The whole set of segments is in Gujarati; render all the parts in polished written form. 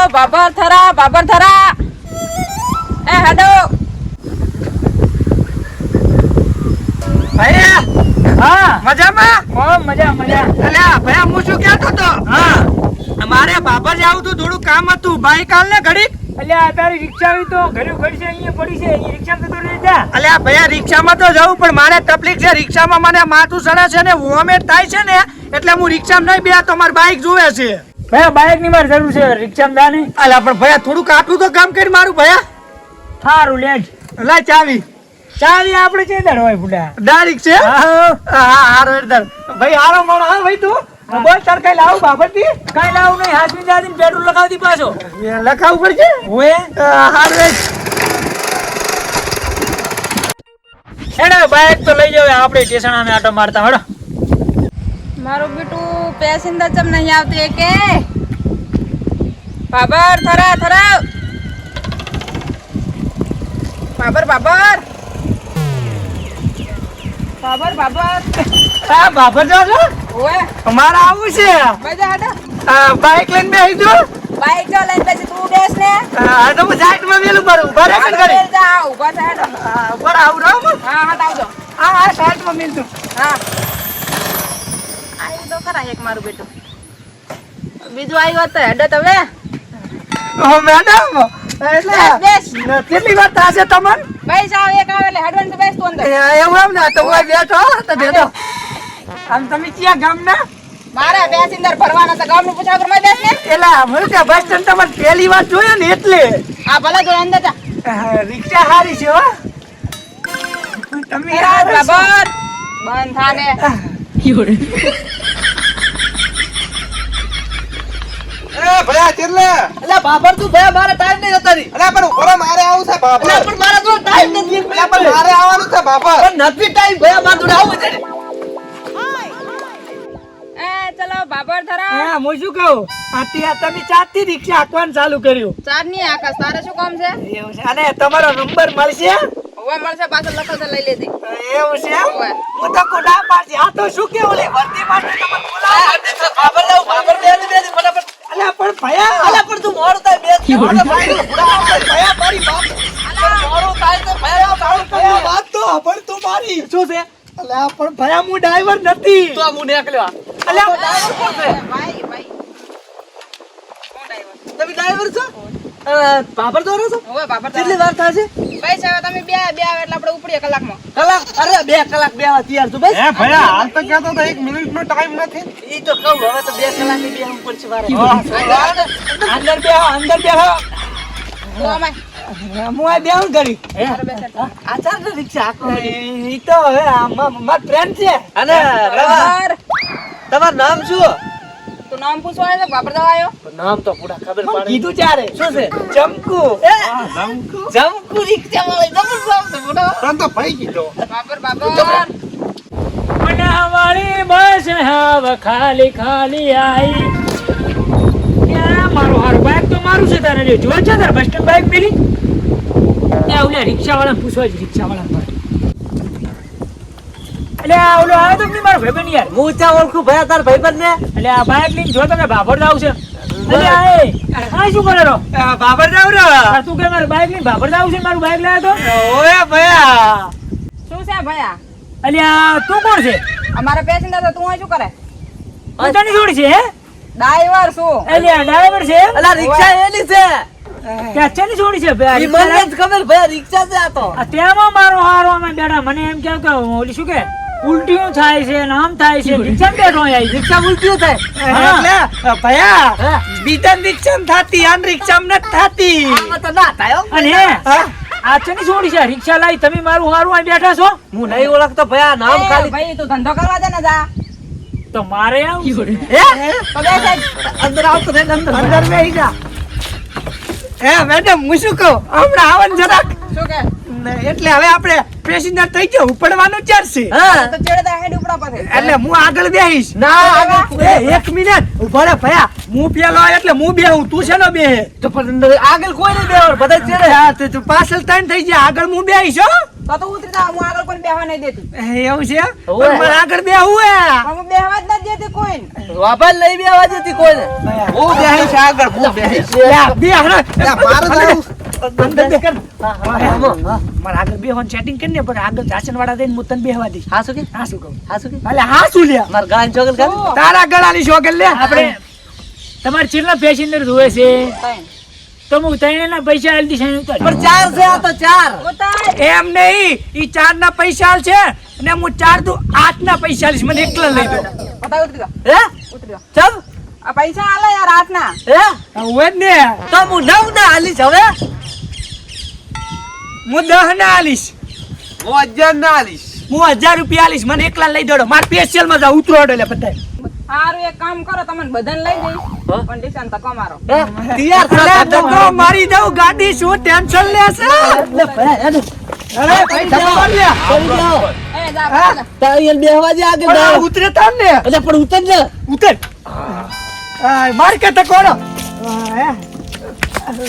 બાબર થરા એ હેડો ભાઈ હા મજામાં ઓ મજા અલ્યા ભાઈ હું શું કહેતો તો હા મારે બાબર જાવું તો થોડું કામ હતું બાઈક આલ ને ઘડીક અલ્યા તારી રિક્ષા આવી તો ઘરે ઘડી છે અહીંયા પડી છે અહીંયા રિક્ષા તો લઈ જા અલ્યા ભૈયા રિક્ષામાં તો જવું પણ મારે તકલીફ છે રિક્ષામાં મને માથું સડે છે ને વોમિટ થાય છે ને એટલે હું રિક્ષામાં નહીં બે તો મારી બાઈક જોવે છે ભયા બાઈક ની મારે જરૂર છે રિક્ષામાં દા નહીં અલ્યા પણ ભૈયા થોડુંક આટલું તો કામ કરી મારું ભૈયા સારું લેજ લાય ચાવી આપણે છે દર હોય બુડા ડાયરેક્ટ છે હા હારો એકદમ ભાઈ હારો મોણો હા ભાઈ તું બોલ તાર કઈ લાવું બાબરથી કઈ લાવું નહીં હાથમી દાદીને પેટ્રોલ લગાવતી પાછો લખાવું પડશે ઓએ હારો હેડે બાઈક તો લઈ જાવ આપણે સ્ટેશનાને આટો મારતા હડો મારું બેટું પેસેન્જર ચમ નહીં આવતી કે બાબર થરા બાબર હા બાબર જાવ છો ઓએ અમારે આવું છે બજા હેડો બાઈક લઈને બેસી જો બાઈક જો લઈને પછી તું બેસ ને હા તો હું સાઈડમાં મેલું પર ઉભા રહે કન કરી જા ઉભા થા હેડો ઉપર આવું રહો હા આવજો હા સાઈડમાં મેલું હા આઈ તો ખરા એક મારું બેટું બીજું આવ્યું તો હેડો તમે ઓ મેડમ એટલે બેસ કેટલી વાર થાશે તમને બેસ આવ એક આવે એટલે હેડવાનું તો બેસ તું અંદર એવું એમ ને તો હું બેઠો તો બેઠો આમ તમે ક્યાં ગામના મારે પેસેન્જર ભરવાના તો ગામનું પૂછા પર મેં બેસ ને એલા મને ત્યાં બસ સ્ટેન્ડ તમારે પહેલી વાર જોયો ને એટલે આ ભલે જો અંદર જા રિક્ષા હારી છે હો તમે બરાબર બંધ થાને ભયા ચેલે અલા બાબર તું ભયા મારે ટાઈમ નહીં હતી અલા પણ ઉપર મારે આવું છે બાબર અલા પણ મારે તો ટાઈમ નથી અલા પણ મારે આવવાનું છે બાબર પણ નથી ટાઈમ ભયા મારે તો આવું છે એ ચલો બાબર થરા હા હું શું કહું આ તમે ચારથી રિક્ષા હાંકવાનું ચાલુ કર્યું ચાર ની આકાશ તારે શું કામ છે એવું છે અને તમારો નંબર મળશે હવે મળશે પાછળ લખલ તો લઈ લેજે એવું છે ઓવે. હું તો કોડા પાછી આ તો શું કેવું લે વર્તી માટે તમને બોલાવો બાબર લાવ બાબર દે ફટાફટ અલ્યા પણ ભયા અલ્યા પણ તું મોડો થાય બે મોડો ભાઈ ભયા મારી વાત મોડો થાય તો ભયા વાત તો પણ તું મારી શું છે અલ્યા પણ ભયા હું ડ્રાઈવર નથી તો હું નીકળ્યો અલ્યા ડ્રાઈવર કોણ છે ભાઈ તમે ડ્રાઈવર છો બાબર દોરો છો હવે બાબર કેટલી વાર થાશે ભાઈ સાહેબ તમે બે આવે એટલે આપણે ઉપડીએ કલાકમાં કલાક અરે 2 કલાક બેવા તૈયાર છું બસ હે ભયા હાલ તો કહેતો તો 1 મિનિટનો ટાઈમ નથી ઈ તો કહું હવે તો 2 કલાક ની બેહવું પડશે મારે અંદર બેહો તો અમાય હું આ બેહું ઘડી આ ચાલ ને રિક્ષા આખો ઈ તો હવે માર ફ્રેન્ડ છે અને બરાબર તમારું નામ શું તું નામ પૂછવા આવ્યો તો બાબર દવા આવ્યો નામ તો પૂરા ખબર પડે કીધું ચારે શું છે જમકુ જમકુ રિક્ષા વાળી જબરદસ્ત છે મોટો પણ તો ભાઈ કીધો બાબર વાળી બસ હવે ખાલી આઈ ક્યાં મારું હારું બાઈક તો મારું છે તારે લે જો છે તાર બસ સ્ટેન્ડ બાઈક પેલી એ ઓલા રિક્ષા વાળા પૂછવા જ રિક્ષા વાળા એટલે આ ઓલો આવ્યો તો નહીં મારો ભાઈબંધ યાર હું ત્યાં ઓળખું ભયા તાર ભાઈબંધ ને એટલે આ બાઈક લઈને જો તમે બાબર જાવ છે એટલે આ શું કરે રો બાબર જાવ રે તું કે મારું બાઈક લઈને બાબર જાવ છે મારું બાઈક લાવ્યો તો ઓએ ભયા શું છે ભયા અલ્યા તું કોણ છે અમારા પેસેન્જર તો તું અહીં શું કરે તું તને જોડી છે હે ડ્રાઈવર શું અલ્યા ડ્રાઈવર છે અલા રિક્ષા એની છે ત્યાં ચેની જોડી છે ઈ મને જ ખબર ભયા રિક્ષા છે આ તો તેમાં મારો હારો અમે બેઠા મને એમ કે ઓલી શું કે ઉલટીઓ થાય છે નામ થાય છે રિક્ષા બેઠો અહીં રિક્ષા ઉલટીઓ થાય એટલે ભયા બીજા રિક્ષા થાતી આન રિક્ષા ન થાતી આમાં તો ના થાય અને આ ચેની જોડી છે રિક્ષા લાવી તમે મારું હારું અહીં બેઠા છો હું નહીં ઓળખતો ભયા નામ એ ખાલી ભાઈ તું ધંધો કરવા દે ને જા તો મારે આવું હે તો બે સાહેબ અંદર આવતો રે અંદર બેહી જા હે મેડમ હું શું કહું હમણાં આવન જરાક શું કે એટલે હવે આપણે પેસેન્જર થઈ ગયો ઉપડવાનું ચાલશે તો ચેડે દા હેડ ઉપડા પાસે એટલે હું આગળ બેહીશ ના એક મિનિટ ઉભો રે ભયા હું પેલો આવ્યો એટલે હું બેહું તું છે ને બેહે તો પણ આગળ કોઈ નહીં બેહવાનું બધા ચેડે હા તો તું પાછળ ત્રણ થઈ જાય આગળ હું બેહીશ હો તો ઉતરી જા, હું આગળ કોઈ બેહવા નહીં દેતી. એવું છે હોવે. પણ મારે આગળ બેહવું હે હું બેહવા જ નથી દેતી કોઈને. વાપર લઈ બેવા જતી કોઈને હું બેહીશ આગળ, હું બેહીશ. બે હમણાં મારે જાવું. અંદર બે કર. મારે આગળ બેહવાનું સેટિંગ કરીને પણ આગળ જાસન વાળા દઈને હું તને બેહવા દઈશ. હા શું કે હા શું કહું? હા શું કે અલે હા શું લ્યા? માર ગાન ચોગલ કર તારા ગળાની શોગલ લે. આપણે તમારે ચેટલા પેસેન્જર જોવે છે ત્રણ. તો હું ત્રણેયના પૈસા આલી દઈશ અહીં ઉતાર. પણ 4 છે આ તો 4. ઉતાર. એમ નહીં, ઈ 4 ના પૈસા આલ છે અને હું 4 દુ 8 ના પૈસા આલીશ. મને એકલા લઈ દો. બતાવ, ઉતરી જા. હે ઉતરી જા. ચમ આ પૈસા આલે યાર હાથના. હે હવે જ ને તો હું 9 ના આલીશ હવે હું 10 ના આલીશ. હું 1000 ના આલીશ. હું 1000 રૂપિયા આલીશ. મને એકલા લઈ દોડો. માર સ્પેશિયલ માં જા ઉતરો એટલે બધાય. હારું એક કામ કરો, તમને બધાને લઈ જઈશ. હા? પણ ડિશન તકો મારો. હે તૈયાર અરે ધક્કો મારી દઉં, ગાડી શું ટેન્શન લેશે? લે ભયા હેડો અરે પૈસા માર લે. કરી જાઓ એ જા, હા? જા. તારી બેહવા દે આગળ પણ આ જાઓ. ઉતરે તાર ને. અલ્યા પણ ઉતર ને ઉતર. માર કે તકોડો.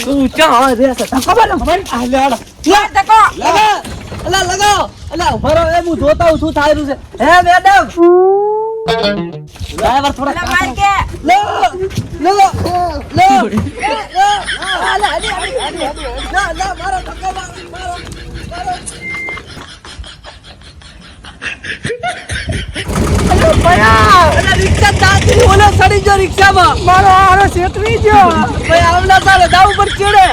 તું ચા હવે રહેશે ખબર ને ખબર? આ લે આડો. લે તકો. લગા અલા લગાઓ અલા ભરો એ હું જોતા હું શું થાય છે હે મેડમ ડ્રાઈવર થોડા લે માર કે. લો લો લો અલા અલી ના ના મારો ધક્કો મારો અલા રિક્ષા તાતી ઓલો સડી જો રિક્ષામાં મારો હારો છેતરી ગયો. ભાઈ આવલા તારે દાવ પર ચડે